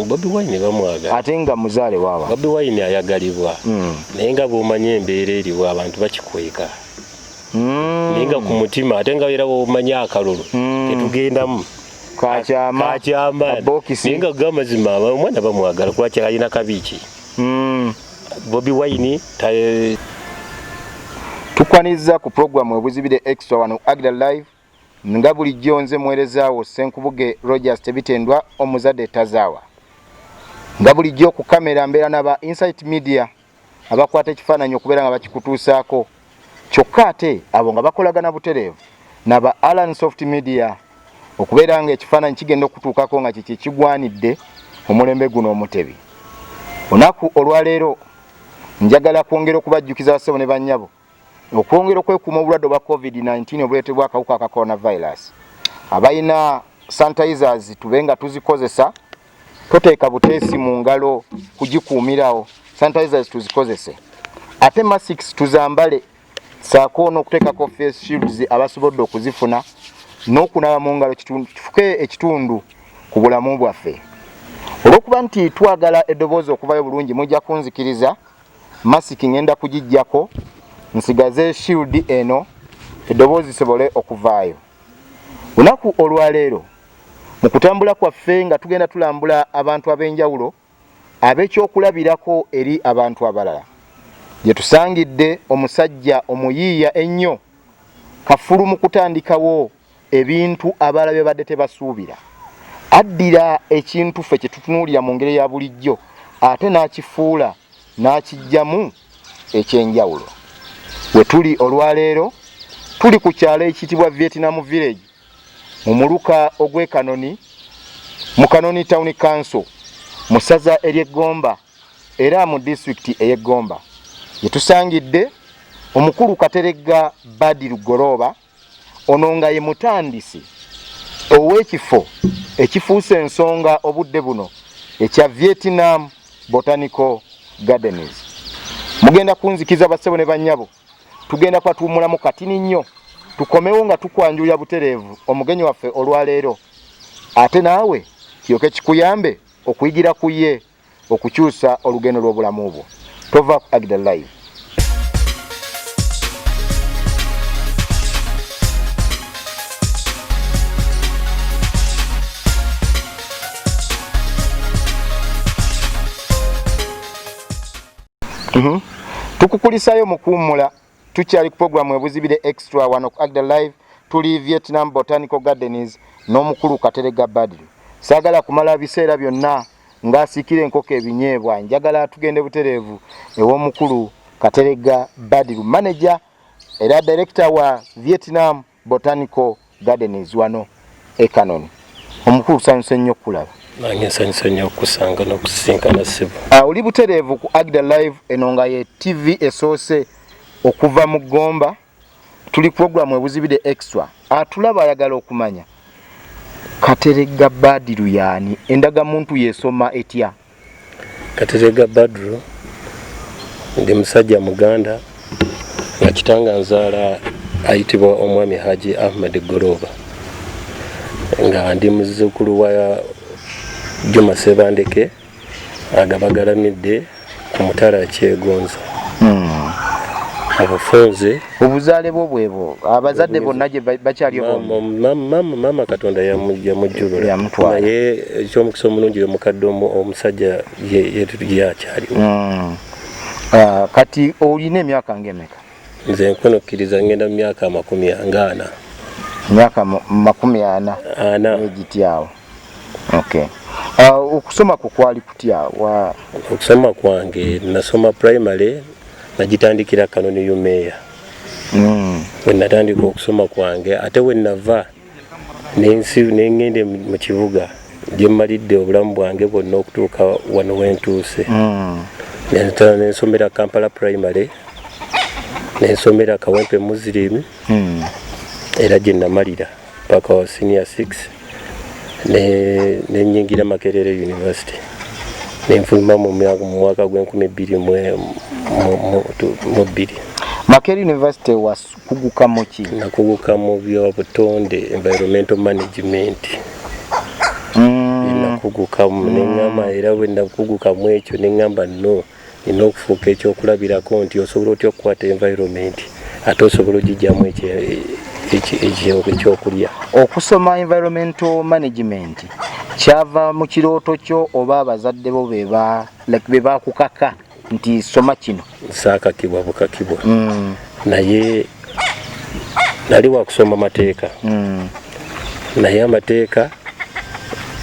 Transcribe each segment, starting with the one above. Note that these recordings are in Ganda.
Bobi Wine bamwaga ate nga muzaale waaba. Bobi Wine ayagalibwa naye nga bw'omanya embeera eriwo abantu bakikweka naye nga ku mutima ate nga era bw'omanya akalulu tetugendamu kakyama naye nga gamazima omwana bamwagala kulwaki alina kabiiki Bobi Wine tukwaniza ku programu Webuzibidde extra wano Agda Live nga bulijjo nze muweerezaawo Ssenkubuge Rogers Tebitendwa omuzadde tazaawa nga bulijjo ku kamera mbeera n'aba Insight Media abakwata ekifaananyi okubeera nga bakikutuusaako kyokka ate abo nga bakolagana butereevu n'aba Alan Soft Media okubeera nga ekifaananyi kigenda okutuukako nga kiki kigwanidde omulembe guno omutebi. Olunaku olwaleero njagala kwongera okubajjukiza bassebo ne bannyabo okwongera okwekuuma obulwadde obwa COVID-19 obuleetebwa akawuka ka coronavirus. Abalina sanitizers tube nga tuzikozesa, toteeka buteesi mu ngalo kugikuumirawo, sanitizers tuzikozese. Ate masks tuzambale saako n'okuteekako face shields abasobodde okuzifuna n'okunaaba mu ngalo kifuke ekitundu ku bulamu bwaffe. Olw'okuba nti twagala eddoboozi okuvayo bulungi mujja kunzikiriza masiki ngenda kugijjako nsigaze shield eno eddoboozi sobole okuvaayo. Lunaku olwaleero mu kutambula kwaffe nga tugenda tulambula abantu ab'enjawulo ab'ekyokulabirako eri abantu abalala gye tusangidde omusajja omuyiiya ennyo kafulu mu kutandikawo ebintu abalala bye badde tebasuubira. Addira ekintu ffe kye tutunuulira mu ngeri ya bulijjo ate n'akifuula n'akijjamu ekyenjawulo. We tuli olwaleero tuli ku kyalo ekiyitibwa Vietnam Village mu muluka ogw'e Kanoni mu Kanoni Town Council mu ssaza ery'Eggomba era mu district ey'Eggomba gye tusangidde omukulu Katerega Badiru Golooba ono nga ye mutandisi ow'ekifo ekifuuse ensonga obudde buno ekya Vietnam Botanical Gardens. Mugenda kunzikiza bassebo ne bannyabo tugenda kwatuumulamu katini nnyo tukomewo nga tukwanjulira butereevu omugenyi waffe olwaleero ate naawe kiyoke kikuyambe okuyigira ku ye okukyusa olugendo lw'obulamu bwo. Tova ku Agda Live. Tukukulisayo mukuumula tukyali ku programu Webuzibidde extra wano ku Agda Live tuli Vietnam Botanical Gardens n'omukulu Katerega Badiru. Saagala kumala biseera byonna ng'asiikira enkoko ebinyeebwa njagala tugende butereevu ew'omukulu Katerega Badiru manager era director wa Vietnam Botanical Gardens wano e Kanoni. Omukulu sanyuse nnyo kulaba. Nange sanyuse nnyo okusanga n'okusinkana ssebo. Oli butereevu ku Agda Live eno nga ye TV esoose okuva mu Ggomba tuli programu Webuzibidde extra atulaba ayagala okumanya Katerega Badiru yaani endagamuntu yeesoma etya? Katerega Badiru ndi musajja Muganda nga kitanga nzaala ayitibwa omwami Haji Ahmed Golooba nga ndi muzzukulu wa Juma Sebandeke agabagalamidde ku mutala Kyegonza. Abafunze obuzaale bwo bwebo abazadde bonna gye bakyali mama Katonda yamujjulula naye ekyomukisa omulungi omukadde omusajja yakyali. Kati olina emyaka ng'emeka? Nze nkunokkiriza ngenda mu myaka 40. Myaka 40 egityawo. Okay. Okusoma kukwali kutya? Okusoma kwange nasoma primary nagitandikira Kanoni Yumeya. When natandika okusoma kwange ate we nava nengende mu kibuga gye mmalidde obulamu bwange bwonna okutuuka wano wentuuse. Nensomera Kampala primary nensomera Kawempe Muslim era gye namalira paka wa senior 6 nenyingira Makerere University nenfuluma mu mwaka gw'2022. Makerere University kuguka mu ki? Nakuguka mu byobutonde environmental management. kuguka neŋŋamba era bwe nakuguka mu ekyo neŋŋamba no nina okufuuka ekyokulabirako nti osobola otya okukwata environment ate osobola ogijjamu ekyokulya. Okusoma environmental management kyava mu kirooto kyo oba abazadde bo be bakukaka nti soma kino? Saakakibwa bukakibwa naye nali wakusoma mateeka naye amateeka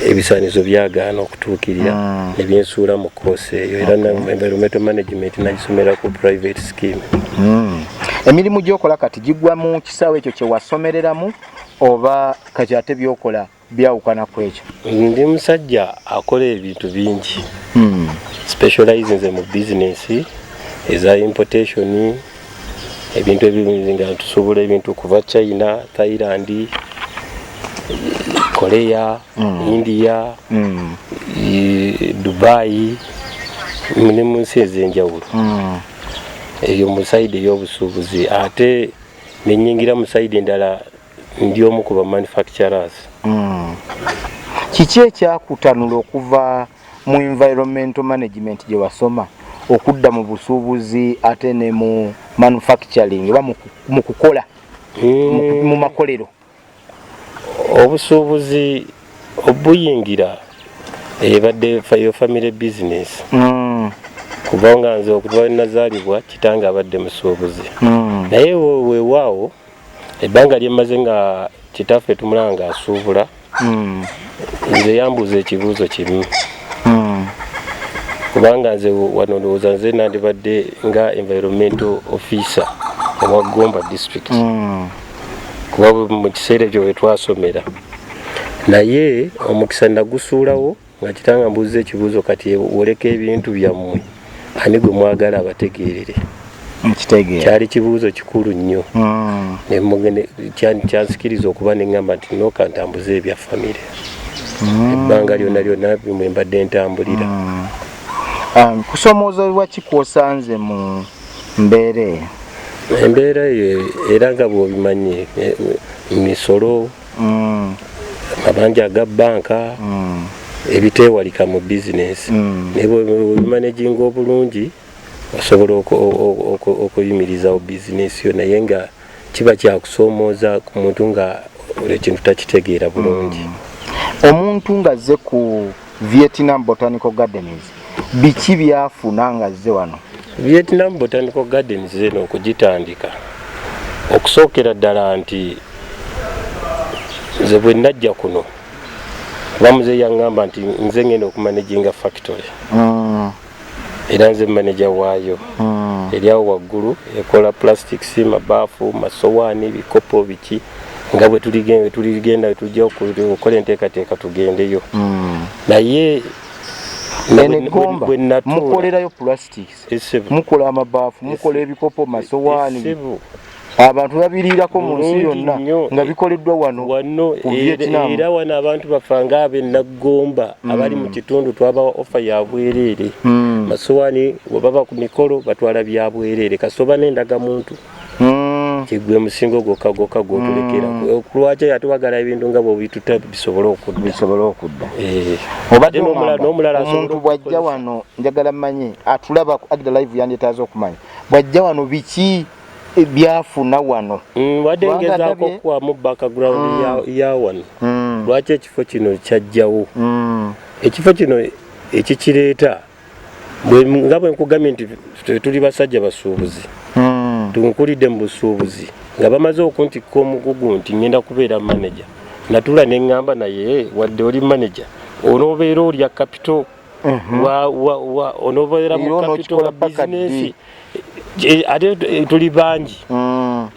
ebisaanizo byagaana okutuukirira ne byensuula mu koosi eyo era environmental management nagisomera ku private scheme. Emirimu gy'okola kati gigwa mu kisaawe ekyo kye wasomereramu oba kati ate by'okola byawukana ku ekyo? Ndi musajja akola ebintu bingi, specialize mu bizinesi eza importation, ebintu ebingi nga tusobola ebintu kuva China, Thailand, Korea, India, Dubai, ne mu nsi ez'enjawulo. Eyo mu saidi ey'obusuubuzi ate nenyingira mu saidi endala ndi omu ku ba manufacturers. Kiki ekyakutanula okuva mu environmental management gye wasoma okudda mu busuubuzi ate ne mu manufacturing oba mu kukola mu makolero? Obusuubuzi obuyingira ebadde yo family business. Kubanga nze okuva nazaalibwa kitange abadde musuubuzi. Naye weewaawo ebbanga lyemaze nga kitaffe tumulanga asuubula, nze yambuuza ekibuuzo kimu. Kubanga nze wano ndowooza nze nandibadde nga environmental officer owa Gomba district. Kuba mu kiseera ekyo we twasomera. Naye omukisa nagusuulawo nga kitanga mbuuza ekibuuzo kati oleka ebintu byammwe ani gwe mwagala abategeerere. Kyali kibuuzo kikulu nnyo. Kyansikiriza okuba neŋŋamba nti nooka ntambuze ebya famire. Ebbanga lyonna bwe mbadde ntambulira. Kusomoozebwa ki kw'osanze mu mbeera eyo? Embeera eyo era nga bw'obimanyi misolo, amabanja aga bbanka, ebiteewalika mu bizinesi. Naye bw'obimanaginga obulungi osobola okuyimirizawo bizinesi yo, naye nga kiba kyakusoomooza ku muntu nga ekintu takitegeera bulungi. Omuntu ng'azze ku Vietnam Botanical Gardens, biki byafuna ng'azze wano? Vietnam Botanical Gardens eno okugitandika okusookera ddala nti nze bwe najja kuno bamuze yaŋŋamba nti nze ngenda okumanaginga factory. Era nze manager waayo eri awo waggulu ekola plastics, mabaafu, masowaani, bikopo biki nga bwe tuligenda tujja okukola enteekateeka tugendeyo. Naye Gomba mukolerayo plastics, mukola amabaafu, mukola ebikopo, masowaani, abantu babiriirako mu nsi yonna nga bikoleddwa wano ku Vietnam. Era wano abantu bafanga abe Nagomba abali mu kitundu twabawa offer ya bwereere. Masowaani baba ku mikolo batwala bya bwereere kasoba n'endaga muntu. Kigwe musingo gwokka gw'otulekera. Lwaki atuwagala ebintu nga bw'obituta bisobola okudda. Obadde n'omulala omuntu bw'ajja wano njagala mmanyi atulaba ku Agda Live yandetaaza okumanya bw'ajja wano biki byafuna wano? Wadde ngezaako okuwamu background ya wano. Lwaki ekifo kino kyajjawo? Ekifo kino ekikireeta nga bwe nkugambye nti tuli basajja basuubuzi. Tunkulidde mu busuubuzi nga bamaze okuntikka omugugu nti ngenda kubeera manager. Natula ne ŋŋamba naye wadde oli manager onoobeera olya capital onoobeera mu capital wa bizinesi. Ate tuli bangi.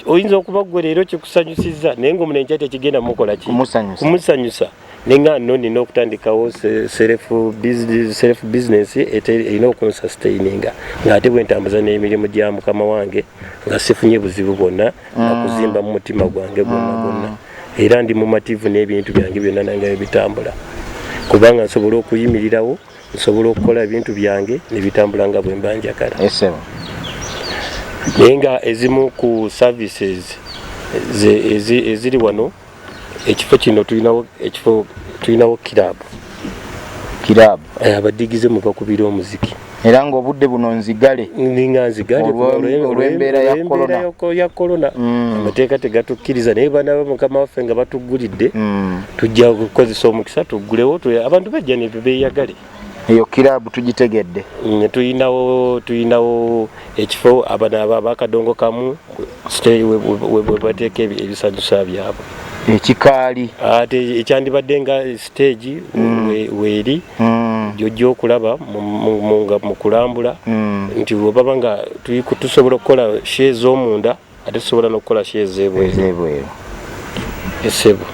Oyinza okuba gwe leero kikusanyusizza naye ng'omuntu enkya tekigenda mukola ki? Kumusanyusa. Nenga nno nina okutandikawo self business erina okunsustaininga ng'ate bwe ntambuza n'emirimu gya mukama wange nga sifunye buzibu bwonna nakuzimba mu mutima gwange gwonna. Era ndi mumativu n'ebintu byange byonna nange bitambula kubanga nsobola okuyimirirawo, nsobola okukola ebintu byange ne bitambula nga bwe mba njagala. Naye nga ezimu ku services eziri wano ekifo kino tulinawo kilabu. Kirab abadigize mu bakubira omuziki era ng'obudde buno nzigale ninga nzigale olw'embeera ya corona amateeka tegatukkiriza naye bana mukama waffe nga batugulidde tujja kukozesa omukisa tuggulewo abantu bajja ne beeyagale eyo kirabu tugitegedde tuyinawo ekifo abana abakadongo kamu webateeka ebisanyusa byabwe ekikaali ate ekyandibadde nga stage weeri jojja okulaba mu kulambula nti bwebaba nga tusobola okukola shee z'omunda ate tusobola n'okukola shee z'ebweru esebo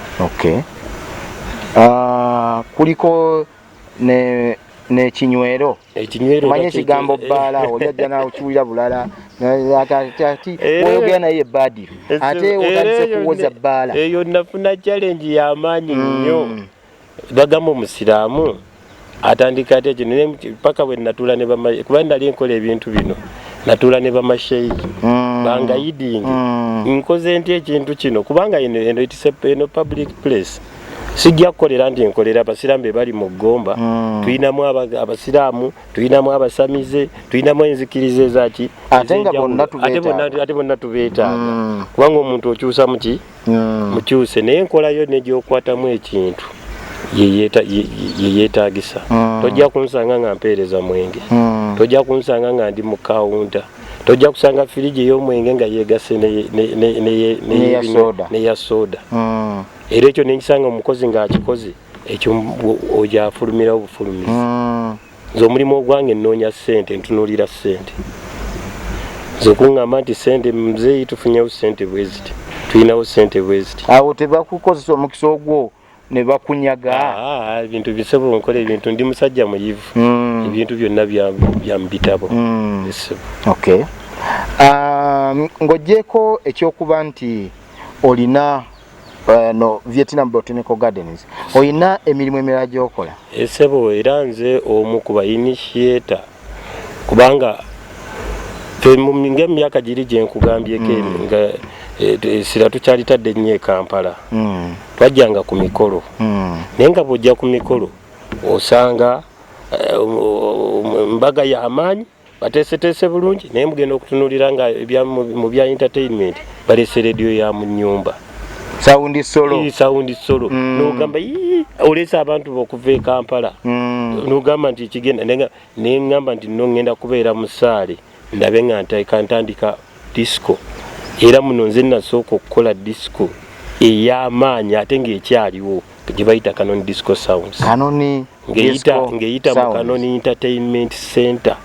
kuliko n'ekinywero manye ekigambo bbaala ojajja nawe kiwulira bulala ati oyogera naye Badiru ate otandise kuwoza bbaala eyo nafuna challenge y'amaanyi nnyo bagamba omusiraamu atandika ate ekyo paka bwe natuula ne kuba nali nkola ebintu bino natuula ne bamasheiki bangayidingi nkoze nti ekintu kino kubanga eno public place sijja kukolera nti nkolera abasiraamu be bali mu Gomba tuyinamu abasiraamu tuyinamu abasamize tuyinamu enzikiriza ezaki ate bonna tubeetaaga kubanga omuntu okyusa muki mukyuse naye nkolayo negyokwatamu ekintu yeyeetagisa tojja kunsanga nga mpeereza mwenge tojja kunsanga nga ndi mu kawunta tojja kusanga firiji ey'omwenge nga yeegase neya soda era ekyo nenkisanga omukozi ng'akikoze ekyo oja afulumira obufulumizi nze omulimu ogwange nnoonya ssente ntunuulira ssente nze okuŋŋamba nti ssente muzeeyi tufunyewo ssente bweziti tulinawo ssente bweziti awo tebakukozesa omukisa ogwo ne bakunyaga ebintu bisebo nkola ebintu ndi musajja muyivu ebintu byonna bya mu bitabo ng'oggyeko ekyokuba nti olina no Vietnam Botanical Gardens oyina emirimu emirala gy'okola esebo era nze omu ku initiator kubanga ng'emyaka giri gye nkugambyeko nga sira tukyalitadde nnyo e Kampala twajjanga ku mikolo naye nga bw'ojja ku mikolo osanga mbaga y'amaanyi bateeseteese bulungi naye mugenda okutunuulira nga mu bya entertainment balese rediyo ya mu nnyumba Saundi solo n'ogamba olesa abantu okuva e Kampala n'ogamba nti kigenda naye ngamba nti nno ngenda kubeera mu ssaale ndabe nga ntandika disco era muno nze nasooka okukola disco ey'amaanyi ate ng'ekyaliwo gye bayita Canon Disco Sounds ng'eyita mu Canon Entertainment Center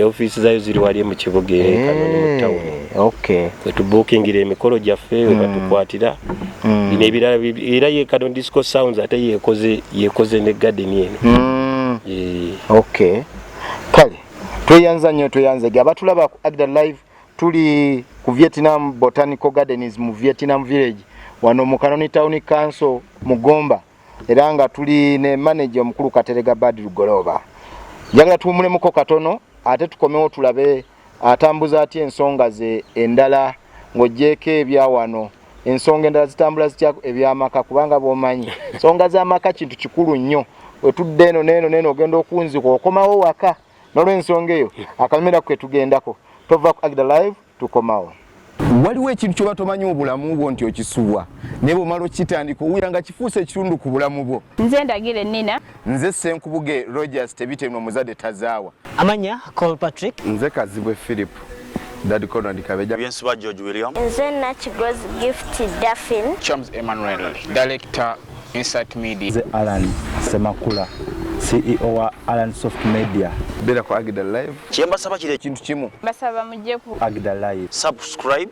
ofiisi zayo ziri wali mu kibuga Canon mu town wetubuukingira emikolo gyaffe webatukwatira bino ebirala era ye Canon Disco Sounds ate yekoze ne garden eno kale tweyanza nnyo tweyanzege abatulaba ku Agda Live tuli ku Vietnam Botanical Gardens mu Vietnam Village wano mu Canon Town Council mu Gomba era nga tuli ne manager omukulu Katerega Badiru Golooba njagala tuwumulemuko katono ate tukomewo tulabe atambuza ati ensonga ze endala ng'oggyeko ebya wano ensonga endala zitambula zitya ebyamaka kubanga bw'omanyi ensonga z'amaka kintu kikulu nnyo wetudde eno neeno ogenda okunzika okomawo waka n'olw'ensonga eyo akamera kwe tugendako tova ku Agda Live tukomawo waliwo ekintu kyoba tomanyi mu bulamu bwo nti okisuwa naye bw'omala okitandika owulira nga kifuuse ekitundu ku bulamu bwo. Nze Ndagire Nina. Nze Senkubuge Rogers Tebiteno omuzadde tazaawa. Amanya Cole Patrick. Nze Kazibwe Philip. Dadi Conrad Kabeja. Byensuba George William. Nze Nakigozi Gift Daffin. Charles Emmanuel, Director Insight Media. Nze Alan Semakula, CEO wa Alan Soft Media. Bera ku Agda Live. Kyemba saba kire kintu kimu. Basaba mujje ku Agda Live. Subscribing.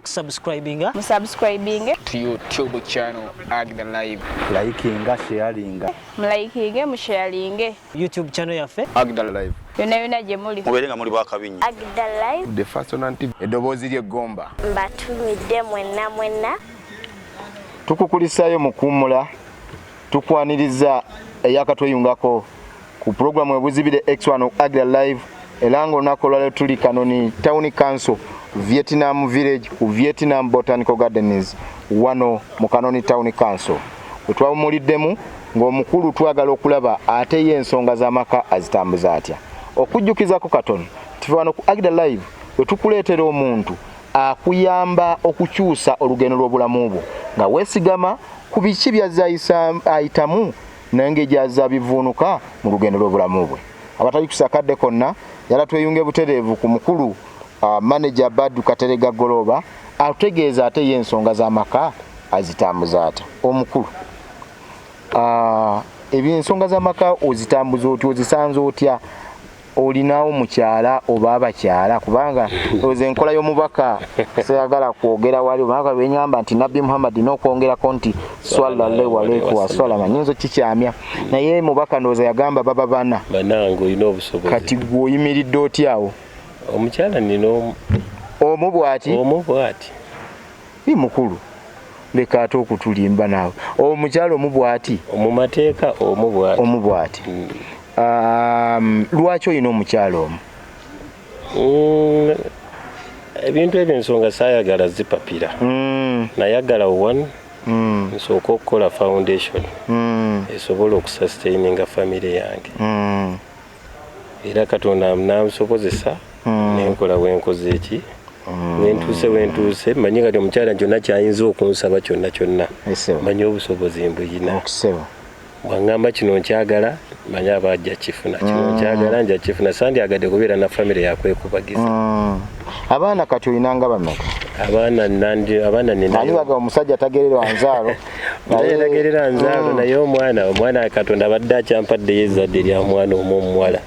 Subscribing to YouTube channel Agda Live. Likinga, sharinga. Mlikinge, musharinge. YouTube channel yaffe Agda Live. Yona gye muli. Muberenga muli bakabinyi. Agda Live. The first on TV. Eddoboozi ly'eggomba. Mbatumidde mwenna. Tukukulisayo mukuumula. Tukwaniriza eyakatweyungako ku program Webuzibidde X1 Agda Live elango nako lwale tuli Canon Town Council Vietnam Village ku Vietnam Botanical Gardens wano mu Canon Town Council bwe twawumuliddemu ng'omukulu twagala okulaba ate ye ensonga z'amaka azitambuza atya. Okujjukizako katono tuve wano ku Agda Live bwe tukuleetera omuntu akuyamba okukyusa olugendo lw'obulamu bwo nga weesigama ku biki by'azze ayitamu n'engeri gy'azze abivuunuka mu lugendo lw'obulamu bwe. Abatalikusa kadde konna yala tweyunge butereevu ku mukulu manager Badiru Katerega Golooba atutegeeza ate ye ensonga z'amaka azitambuza ata. Omukulu eby'ensonga z'amaka ozitambuza otya, ozisanze otya? Olinawo mukyala oba abakyala? Kubanga oze enkola y'omubaka sayagala kwogera wali omubaka benyamba nti Nabbi Muhammad n'okwongerako nti sallallahu alayhi wa sallam nyinzo kikyamya naye mubaka ndowooza yagamba baba bana banange olina obusobozi. Kati gwe oyimiridde otyawo? Omukyala nina omu bw'ati bi mukulu leka ate okutulimba naawe. Omukyala omu bw'ati mu mateeka omu bw'ati. Lwaki olina omukyala omu? Ebintu ebyo ensonga saayagala zipapira. Nayagala one nsooka okukola foundation esobola okusustaininga famire yange. Era Katonda n'ansobozesa nenkola wenkoze eki wentuuse manyi kati omukyala kyonna kyayinza okunsaba kyonna manyi obusobozi mbuyina. Bwangamba kino nkyagala manyi aba ajja kifuna, kino nkyagala nja kifuna, sandyagadde kubeera na famire yakwekubagiza. Abaana kati olinanga bameka? Abaana baga omusajja tagererwa nzaalo tagerera nzaalo naye omwana Katonda abadde akyampadde yezadde lya mwana omuwala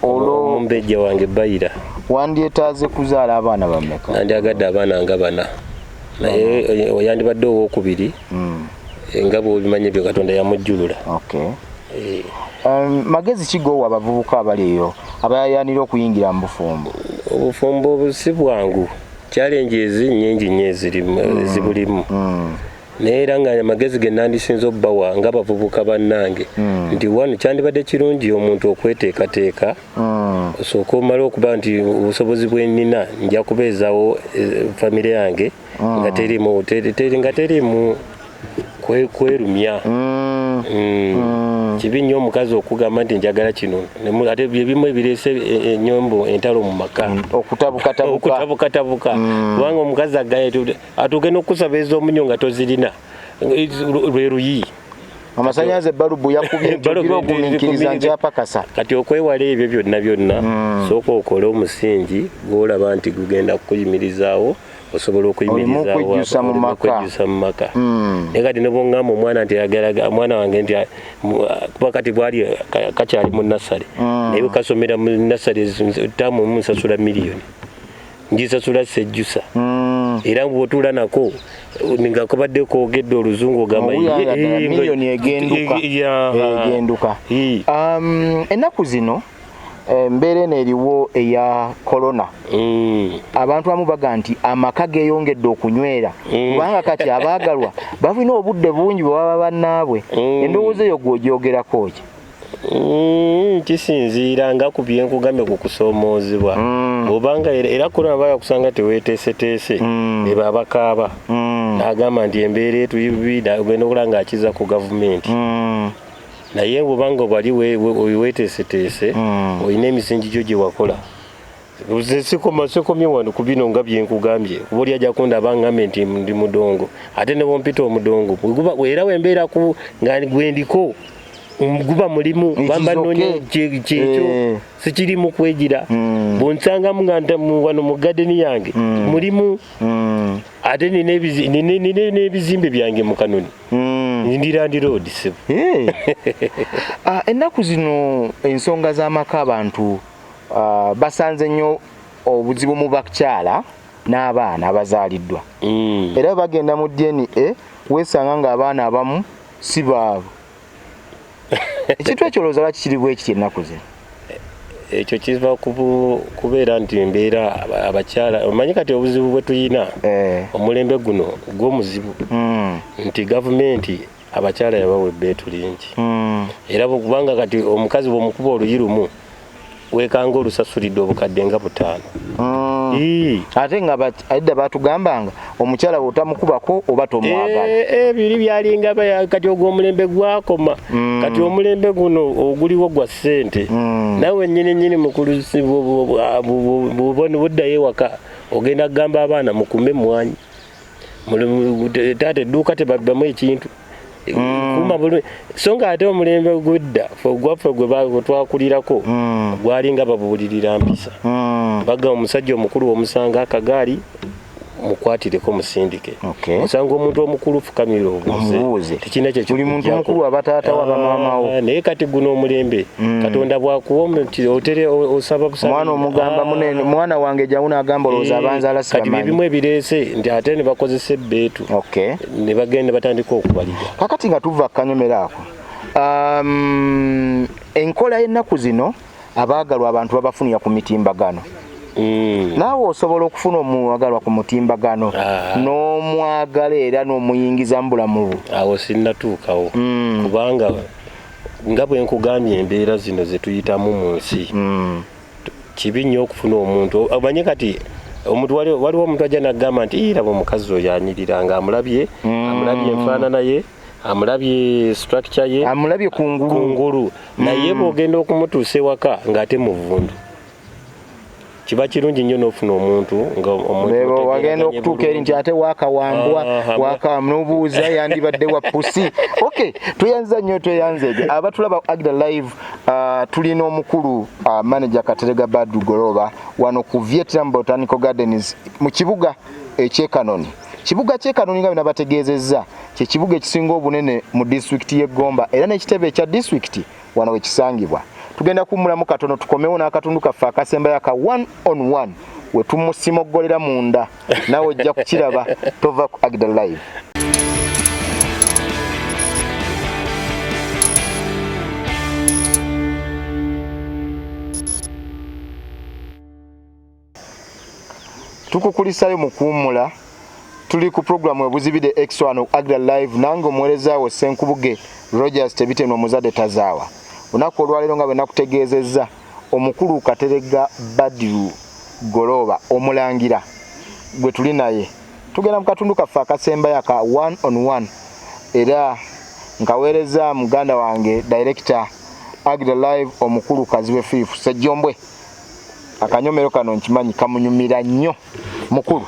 omumbejja wange Bayira. Wandyetaaze kuzaala abaana bameka? Nandyagadde abaana nga bana naye oyandibadde owokubiri nga bw'obimanyi ebyo Katonda yamujjulula. Magezi ki g'owa abavubuka abali eyo abayayanira okuyingira mu bufumbo? Obufumbo si bwangu, challenges nnyingi nnyo ezibulimu. Naye era nga amagezi ge nandisinza obbawa ng'abavubuka bannange nti wano kyandibadde kirungi omuntu okweteekateeka osooka omala okuba nti obusobozi bwe nnina nja kubeezaawo famire yange nga terimu kwerumya. Kibi nnyo omukazi okugamba nti njagala kino ate byebimu ebireese ennyombo entalo mu maka okutabukatabuka kubanga omukazi atuuke n'okusaba ez'omunyo nga tozirina lwe luyi. Amasannyalaze balubu yakubye okumiikiriza nkyapakasa. Kati okwewala ebyo byonna sooka okole omusingi gw'olaba nti gugenda kukuyimirizaawo osobola okuyimirizaawo mu maka. Naye kati ne bw'oŋŋamba omwana nti ayagala mwana wange nti kuba kati bwali kakyali mu nasale naye kasomera mu nasale ttaamu omu nsasula miliyoni ngisasula sejjusa era bw'otuula nako nga kabadde koogedde oluzungu ogamba miliyoni egenduka. Ennaku zino embeera eno eriwo eya korona. Abantu abamu baga nti amaka geeyongedde okunywera kubanga kati abaagalwa balina obudde bungi bwe baba bannaabwe. Endowooza eyo gw'ogyogerako ki? Kisinziira nga ku byenkugambye ku kusoomoozebwa bw'obanga era korona baya kusanga teweeteeseteese ne babakaaba n'agamba nti embeera etuyibida ogenda okulaba ng'akiza ku gavumenti. Naye bw'obanga wali weeteeseteese olina emisingi gyo gye wakola. Sikomye wano ku bino nga byenkugambye kuba oli ajja kundaba ngambe nti ndi mudongo ate ne bwompita omudongo era wembeera nga gwendiko guba mulimu bamba nnoonya kyekyo sikirimu kwegira. Bw'onsangamu nga wano mu gadeni yange mulimu ate nina ebizimbe byange mu Kanoni Ndirandi Road sibu. Ennaku zino ensonga z'amaka abantu basanze nnyo obuzibu mu bakyala n'abaana abazaaliddwa. Era bagenda mu DNA weesanga ng'abaana abamu si baabo. Ekintu ekyo olowooza lwaki kiri bwe kiti ennaku zino? Ekyo kiva kubeera nti embeera abakyala omanyi kati obuzibu bwe tuyina omulembe guno gw'omuzibu nti gavumenti abakyala yabawa ebbeetu lingi era kubanga kati omukazi bw'omukuba oluyi lumu weekanga olusasulidde obukadde nga 5. Ate nga adda batugambanga omukyala otamukubako oba tomwagala biri byalinga kati ogw'omulembe gwakoma kati omulembe guno oguliwo gwa ssente nawe nyini mukulusi buddayo ewaka ogenda kugamba abaana mukume emwanyi taata edduuka tebabbamu ekintu kuma bulungi so nga ate omulembe gudda gwaffe gwe twakulirako gwalinga babuulirira mpisa baga omusajja omukulu omusanga akagaali mukwatireko musindike osanga omuntu omukulu fukamira obuuze tekina buli muntu mukulu abataata wa bamaamawo naye kati guno omulembe katonda bwakuwa otere osaba busaba mwana omugamba munene mwana wange jawuna agamba olowooza abanzaala kati bibimu ebireese nti ate ne bakozesa ebbeetu ne bagenda batandika okubalira kakati nga tuva kanyomera ako enkola y'ennaku zino abaagalwa abantu babafunira ku mitimbagano naawe osobola okufuna omwagalwa ku mutimbagano n'omwagala era n'omuyingiza mu bulamu bwo awo sinnatuukawo kubanga nga bwe nkugambye embeera zino ze tuyitamu mu nsi kibi nnyo okufuna omuntu omanye kati omuntu waliwo omuntu ajja n'agamba nti raba omukazi oyo anyirira nga amulabye enfaanana ye amulabye structure ye amulabye kungulu naye bw'ogenda okumutuusa ewaka ng'ate muvundu kiba kirungi nnyo n'ofuna omuntu nga wagenda okutuuka eri nti ate wakawambwa wakamubuuza yandibadde wa pusi tuyanza nnyo tweyanze abatulaba Agda Live tulina omukulu manager Katerega Badiru Golooba wano ku Vietnam Botanical Gardens mu kibuga ekyekanoni kibuga kyekanoni nga bina bategeezezza kye kibuga ekisinga obunene mu district y'Egomba era n'ekitebe ekya district wano wekisangibwa tugenda kumulamu katono tukomewo n'akatundu kaffe akasembayo aka 1-on-1 we tumusimogolera munda nawe ojja kukiraba tova ku Agda Live tukukulisayo mu kuwummula tuli ku programu Webuzibidde extra wano Agda Live nange omuweerezaawo Ssenkubuge Rogers Tebitenwa omuzadde tazaawa lunaku olwaleero nga bwe nakutegeezezza omukulu Katerega Badiru Golooba omulangira gwe tuli naye tugenda mu katundu kaffe akasembayo aka 1-on-1 era nkaweereza muganda wange director Agda Live omukulu Kaziwe Philip Sejjombwe akanyomero kano nkimanyi kamunyumira nnyo mukulu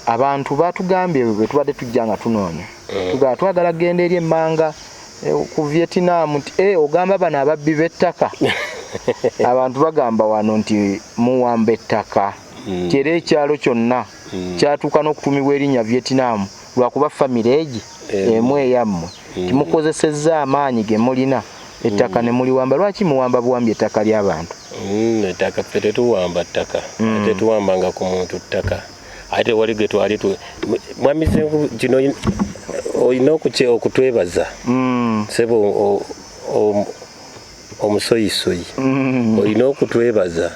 abantu batugambye bwe tubadde tujja nga tunoonya twagala kugenda eri emmanga ku Vietnam nti ogamba bano ababbi b'ettaka abantu bagamba wano nti muwamba ettaka kyera ekyalo kyonna kyatuuka n'okutumibwa erinnya Vietnam lwakuba famire egi emu eyammwe timukozesezza amaanyi ge mulina ettaka ne muliwamba lwaki muwamba buwambi ettaka ly'abantu ettaka ffe tetuwamba ttaka ate tuwambanga ku muntu ttaka ate wali ge twali mwami kino olina okutwebaza sebo omusoyisoyi olina okutwebaza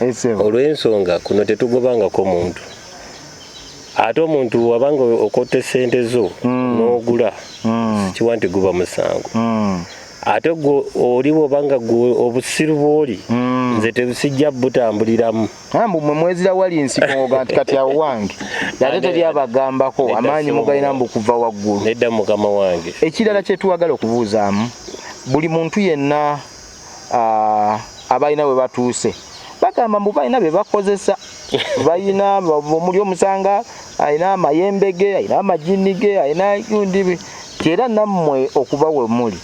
olw'ensonga kuno tetugobangako muntu ate omuntu wabanga okotte sente zo n'ogula kiwa nti guba musango ate oli bw'obanga obusiru bw'oli nze tebusijja butambuliramu mwe mwezira wali nsiko nti kati awo wange ate teri abagambako amaanyi mugalina mbu kuva waggulu nedda mukama wange ekirala kye tuwagala okubuuzaamu buli muntu yenna abalina bwe batuuse bagamba mbu balina bye bakozesa balina omuli omusanga alina amayembe ge alina amajini ge alina gundi era nammwe okuba we muli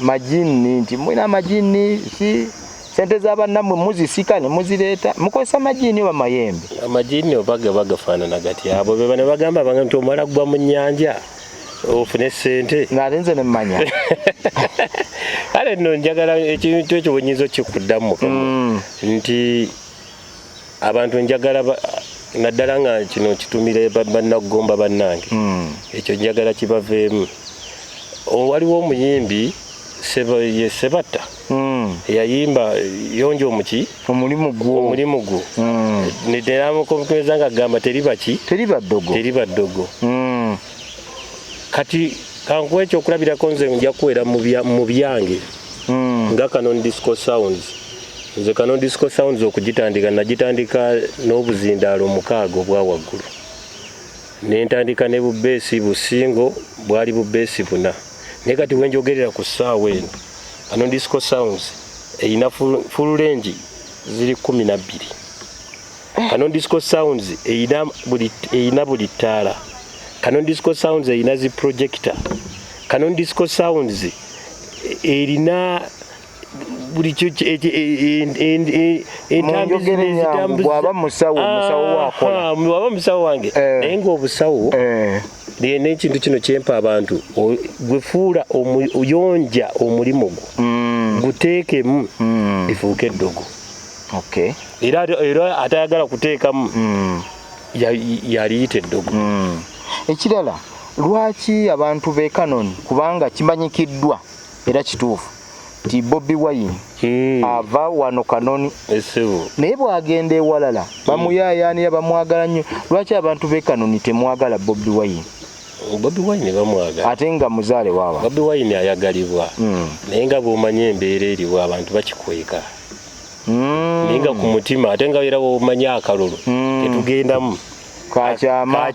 majini nti mulina amajini si sente z'abannammwe muzisika ne muzireeta mukozesa majini oba mayembe amajini obaga bagafaanana gati abo be bano bagamba banga nti omala kugwa mu nnyanja ofune sente ng'ate nze ne mmanya kale nno njagala ekintu ekyo bwenyinza okikuddamu nti abantu njagala naddala nga kino kitumire bannagomba bannange ekyo njagala kibaveemu waliwo omuyimbi sebatta eyayimba yonja omulimu gwo nederamukomeza nga agamba teriba ddogo kati kankuwa ekyo okulabirako nze nja kuwera mu byange nga Canon Disco Sounds nze kano disco sounds okugitandika nagitandika n'obuzindaalo 6 obwa waggulu nentandika ne bubeesi busingo bwali bubeesi 4 naye kati wenjogerera ku ssaawa eno kano disco sounds eyina full range ziri 12 kano disco sounds eyina buli ttaala kano disco sounds eyina zi projector kano disco sounds erina buli bwaba musawo wakola bwaba musawo wange naye ng'obusawo n'ekintu kino kyempa abantu gwefuula oyonja omulimu gwo guteekemu efuuka eddogo era atayagala kuteekamu yaliyita eddogo. Ekirala lwaki abantu b'e Canon kubanga kimanyikiddwa era kituufu ti Bobi Wine ava wano Canon naye bw'agenda ewalala bamuyayaanira bamwagala nnyo lwaki abantu b'e Canon temwagala Bobi Wine? Bobi Wine bamwagala ate nga muzaale waaba. Bobi Wine ayagalibwa naye nga bw'omanya embeera eriwo abantu bakikweka naye nga ku mutima ate nga era bw'omanya akalulu tetugendamu kakyama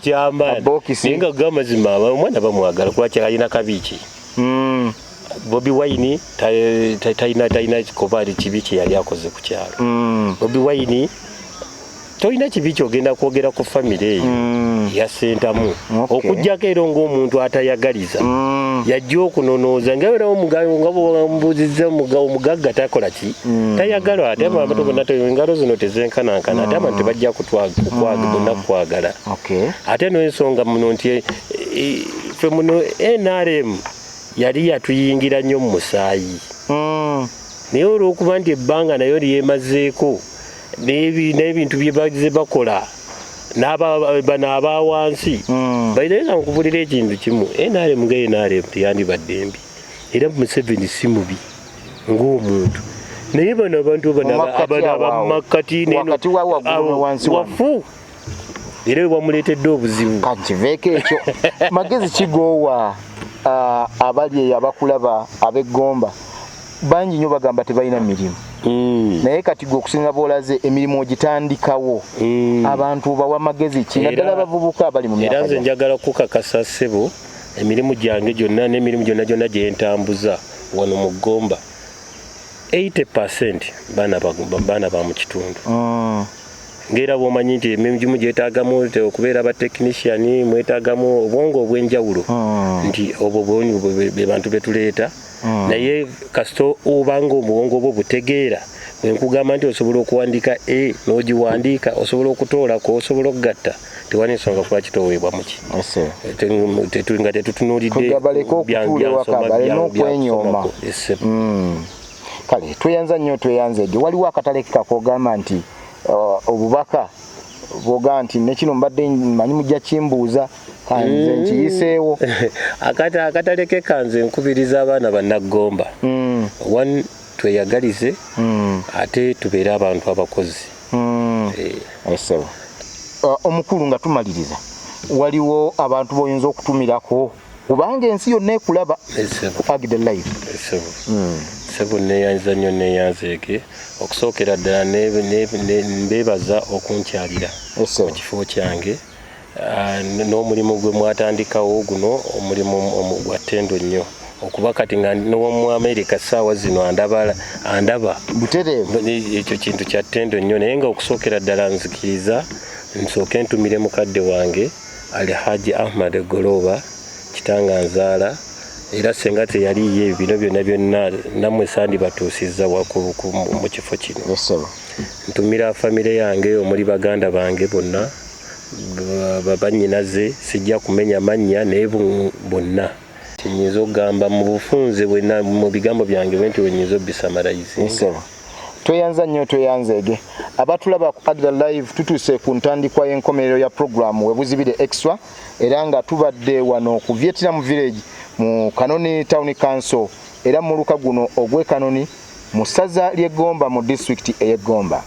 naye nga gamazima omwana bamwagala kulwaki alina kabiiki. Bobi Wine talina kikobaali kibi kye yali akoze ku kyalo. Bobi Wine tolina kibi kyogenda kwogera ku famire eyo yasentamu okujjako era ng'omuntu atayagaliza yajja okunonooza nga era omubuzizza omugagga takola ki tayagala ate abantu bonna engalo zino tezenkanankana ate abantu tebajja bonna kukwagala ate n'ensonga muno nti ffe muno NRM yali yatuyingira nnyo mu musaayi naye olw'okuba nti ebbanga nayo lyemazeeko n'ebintu bye bagize bakola bano abawansi balina nkubulira ekintu kimu NRM nga NRM teyandibadde mbi era Museveni si mubi ng'omuntu naye bano abantu abamakati wafu era webamuleetedde obuzibu kakiveeko ekyo magezi kigoowa abali abakulaba ab'eggomba bangi nnyo bagamba tebalina mirimu naye kati gwe okusinga boolaze emirimu ogitandikawo abantu bawa magezi ki naddala abavubuka abali mu myaka era nze njagala kukakasa ssebo emirimu gyange gyonna n'emirimu gyonna gye ntambuza wano mu Ggomba 80% baana ba mu kitundu ng'era bw'omanyi nti emirimu gimu gyetaagamu okubeera abatekinisiani mwetaagamu obwongo obw'enjawulo nti obwo be bantu betuleeta naye kasita obanga obwongo obwo butegeera bwe nkugamba nti osobola okuwandiika n'ogiwandiika osobola okutoolako osobola okugatta tewali nsonga kuba kitoweebwa muki nga tetutunuulidde okwenyooma. Kale tweyanza nnyo tweyanzedde waliwo akatale kakogamba nti obubaka bwoga nti nekino mbadde manyi mujja kimbuuza kanze nkiyiseewo akatale ke kanze nkubiriza abaana bannaggomba one tweyagalize ate tubeere abantu abakozi. Omukulu nga tumaliriza waliwo abantu boyinza okutumirako kubanga ensi yonna ekulaba Agda Live. Sebo neyanza nnyo neyanzeeke okusookera ddala mbeebaza okunkyalira mu kifo kyange n'omulimu gwe mwatandikawo guno omulimu gwa ttendo nnyo okuba kati nga n'omu America ssaawa zino andaba butereevu ekyo kintu kya ttendo nnyo naye nga okusookera ddala nzikiriza nsooke ntumire mukadde wange Alhaji Ahmad Golooba kitanga nzaala era senga teyaliye bino byonna namwe sandi batuusizza mu kifo kino. Ntumira famire yange omuli baganda bange bonna babanyinaze sijja kumenya mannya naye bonna tinyinza okugamba mu bufunze bwena mu bigambo byange bwe nti wenyinza obisamalayize. Tweyanza nnyo tweyanzeege abatulaba ku Agda Live tutuuse ku ntandikwa y'enkomerero ya programu Webuzibidde Extra era nga tubadde wano ku Vietnam Village mu Kanoni Town Council era mu luka guno ogw'e Kanoni mu ssaza ly'Eggomba mu district ey'Eggomba.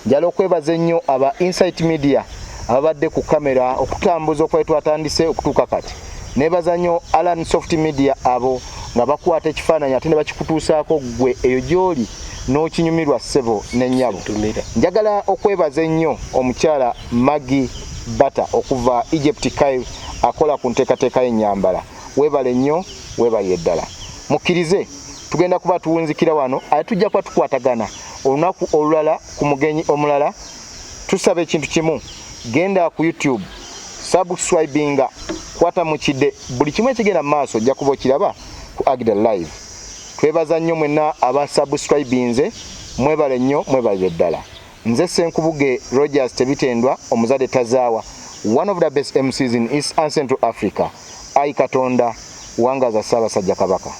Njala okwebaza ennyo aba Insight Media ababadde ku kamera okutambuza okwetwatandise okutuuka kati. Nebaza nnyo Alan Soft Media abo nga bakwata ekifaananyi ate ne bakikutuusaako gwe eyo gy'oli n'okinyumirwa ssebo n'ennyabo. Njagala okwebaza ennyo omukyala Magi Bata okuva Egypt Cairo akola ku nteekateeka y'ennyambala. Weebale nnyo, weebalire ddala. Mukkirize tugenda kuba tuwunzikira wano ate tujja kuba tukwatagana olunaku olulala ku mugenyi omulala. Tusaba ekintu kimu, genda ku YouTube subscribinga kwata mukidde buli kimu ekigenda mu maaso ojja kuba okiraba ku Agda Live. Twebaza nnyo mwenna aba subscribinze, mwebale nnyo, mwebalire ddala. Nze Ssenkubuge Rogers Tebitendwa omuzadde tazaawa, one of the best MCs in East and Central Africa. Ayi Katonda wangaza Ssaabasajja Kabaka.